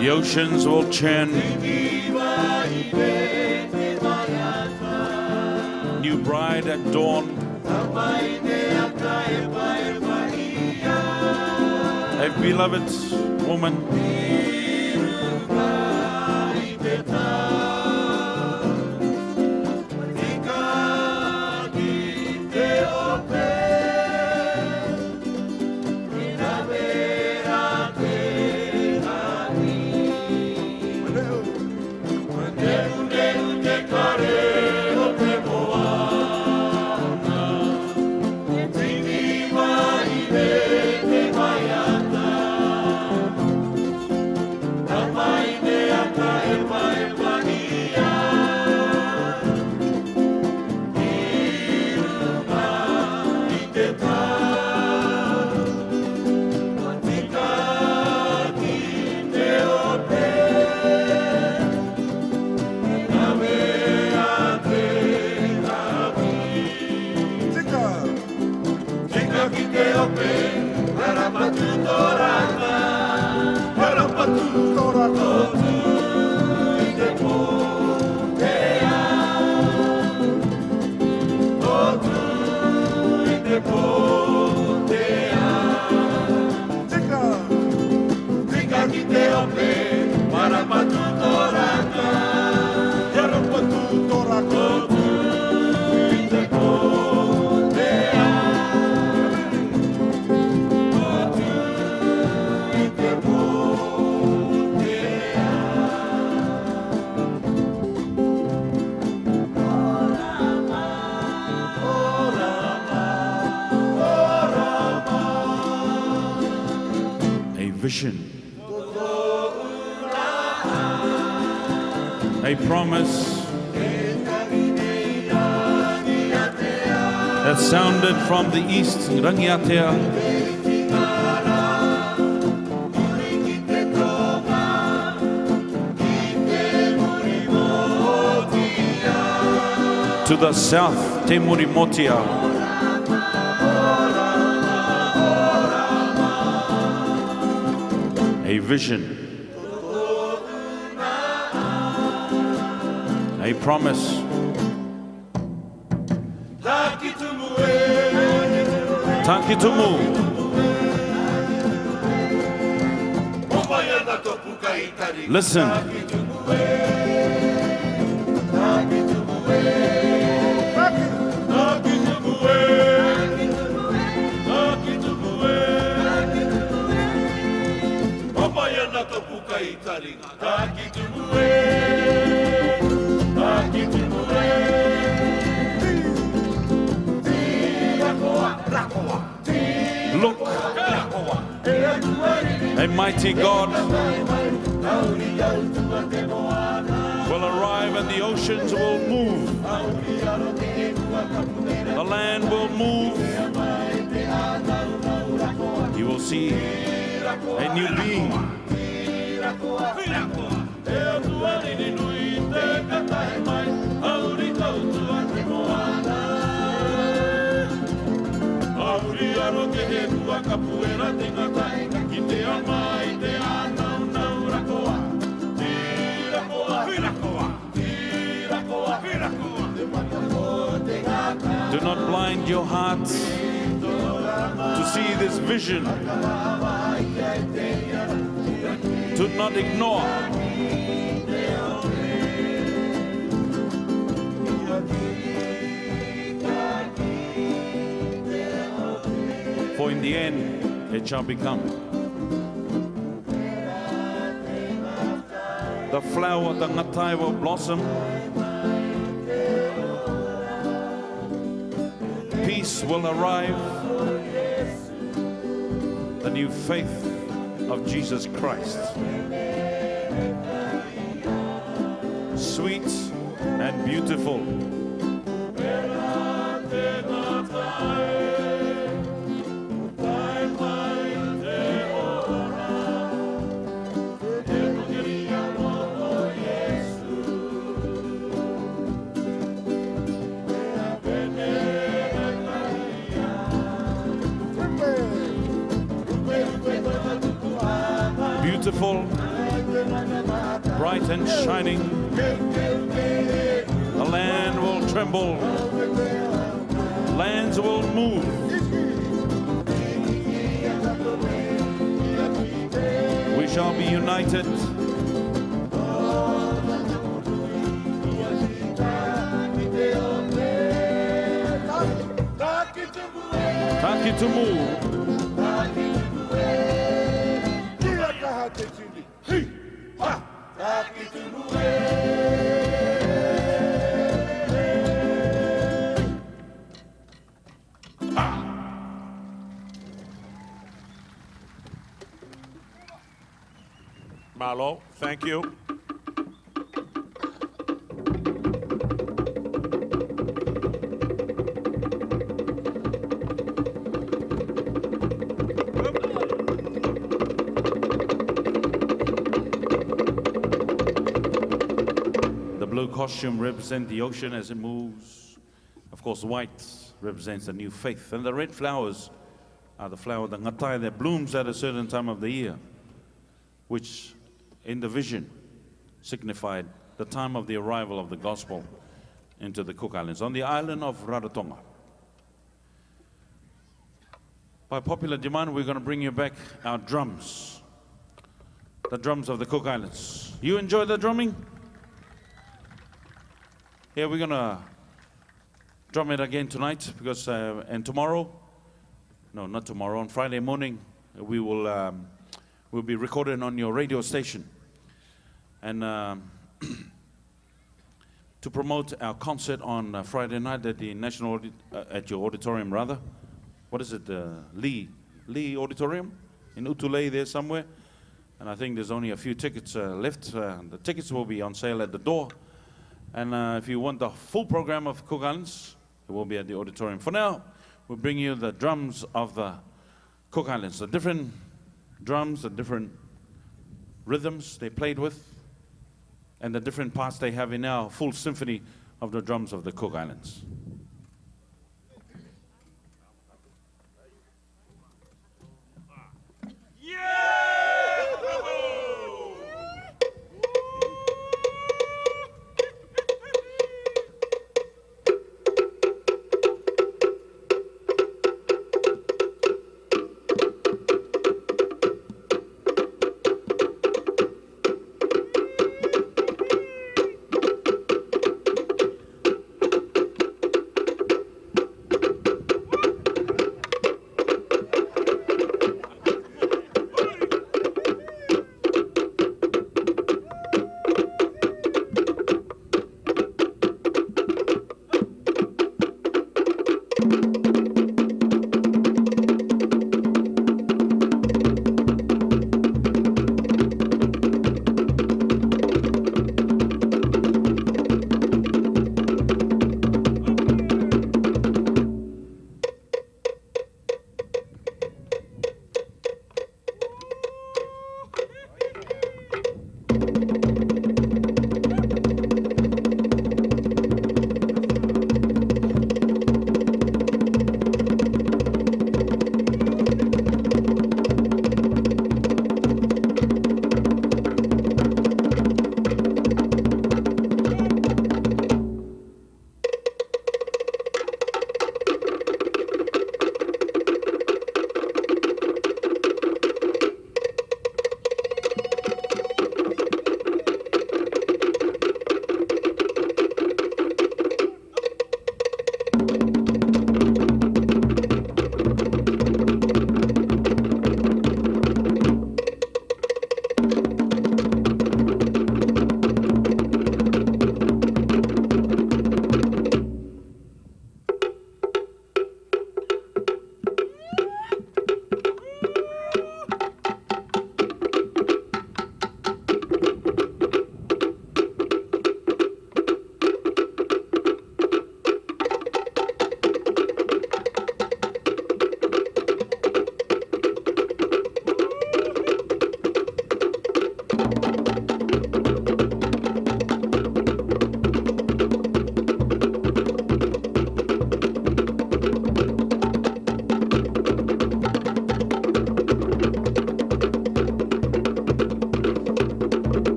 The oceans will churn. New bride at dawn. A beloved woman. A promise that sounded from the east, Tuiātaga, to the south, Te Murimotia. A vision. A promise. Takitumu. Listen. Look, a mighty God will arrive and the oceans will move. The land will move. You will see a new being. Do not blind your heart to see this vision. Do not ignore. For in the end, it shall become. The flower, the ngatai will blossom. Peace will arrive. The new faith of Jesus Christ. Sweet and beautiful. Beautiful bright and shining. The land will tremble. Lands will move. We shall be united. Taki to move. Marlo, thank you. The blue costume represents the ocean as it moves. Of course, white represents a new faith. And the red flowers are the flower, the ngatai, that blooms at a certain time of the year, which in the vision signified the time of the arrival of the gospel into the Cook Islands, on the island of Rarotonga. By popular demand, we're going to bring you back our drums, the drums of the Cook Islands. You enjoy the drumming? Yeah, we're going to drum it again tonight, because and tomorrow, no, not tomorrow, on Friday morning, we will we'll be recording on your radio station. And to promote our concert on Friday night at the National at your auditorium, rather. What is it? Lee Auditorium in Utulei there somewhere. And I think there's only a few tickets left. The tickets will be on sale at the door. And if you want the full program of Cook Islands, it will be at the auditorium. For now, we'll bring you the drums of the Cook Islands, the different drums, the different rhythms they played with, and the different parts they have in our full symphony of the drums of the Cook Islands.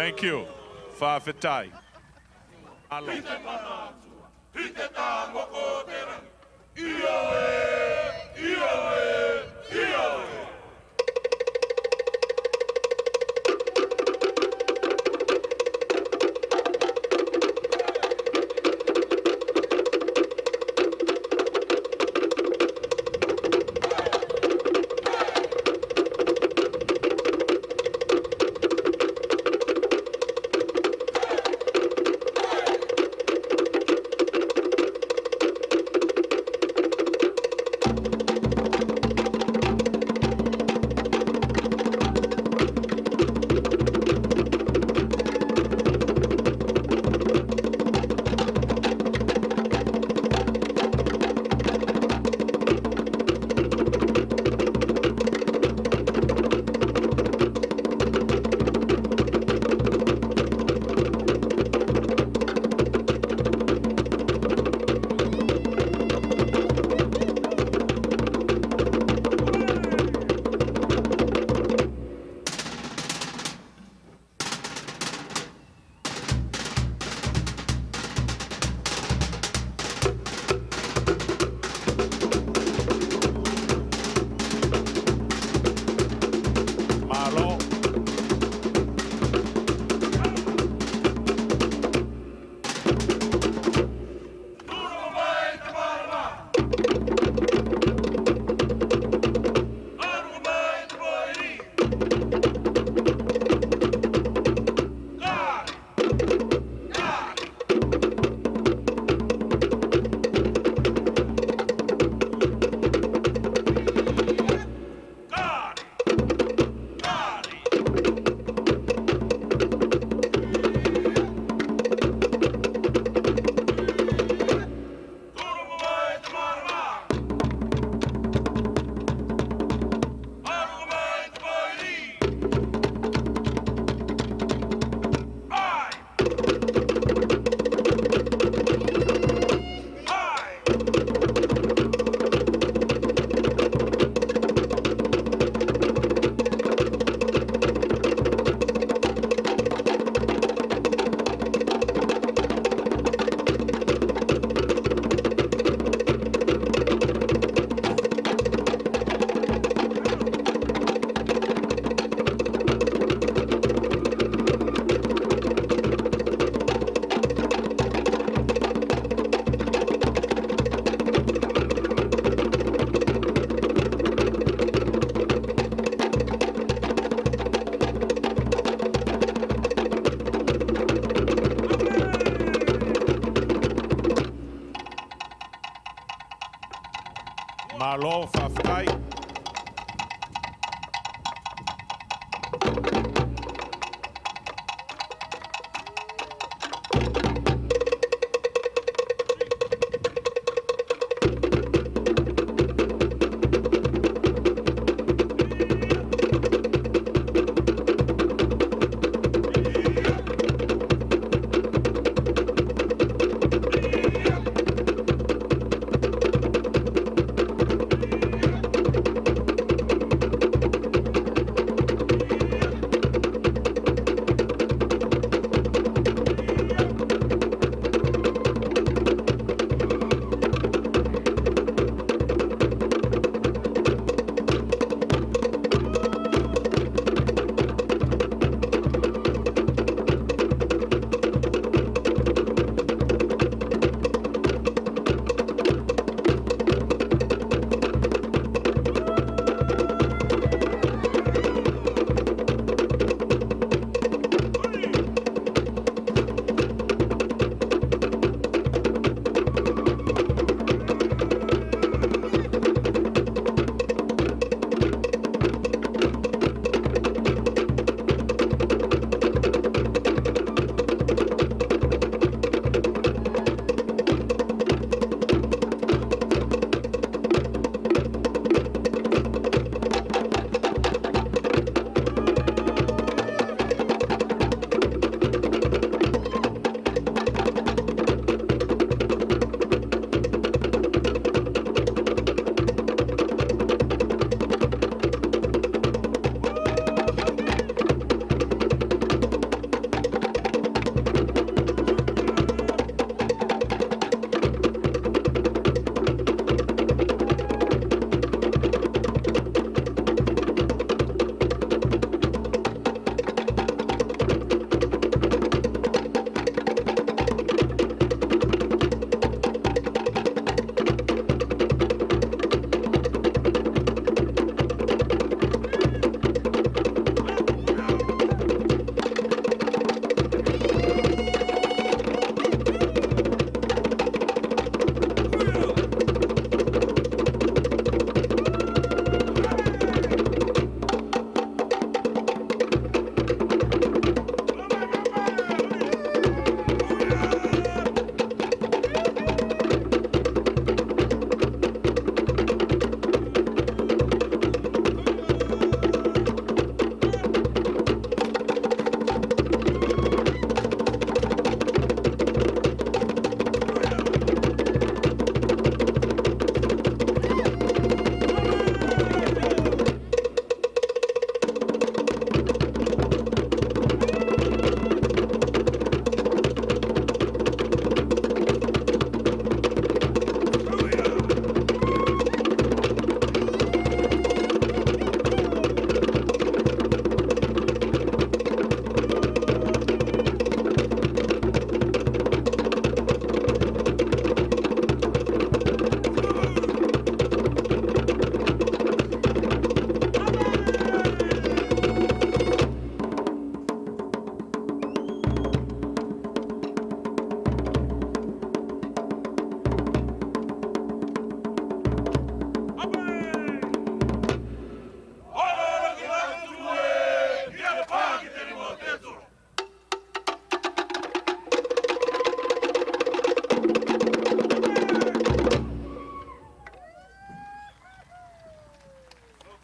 Thank you. Whawhetai. Alo. Malo, whawhetai.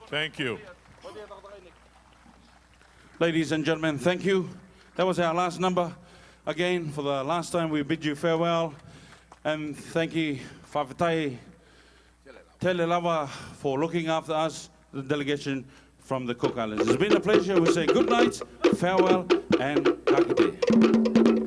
Thank you. Ladies and gentlemen, thank you. That was our last number. Again, for the last time, we bid you farewell. And thank you, Whawhetai Tele Lava, for looking after us, the delegation from the Cook Islands. It's been a pleasure. We say good night, farewell, and ka kite.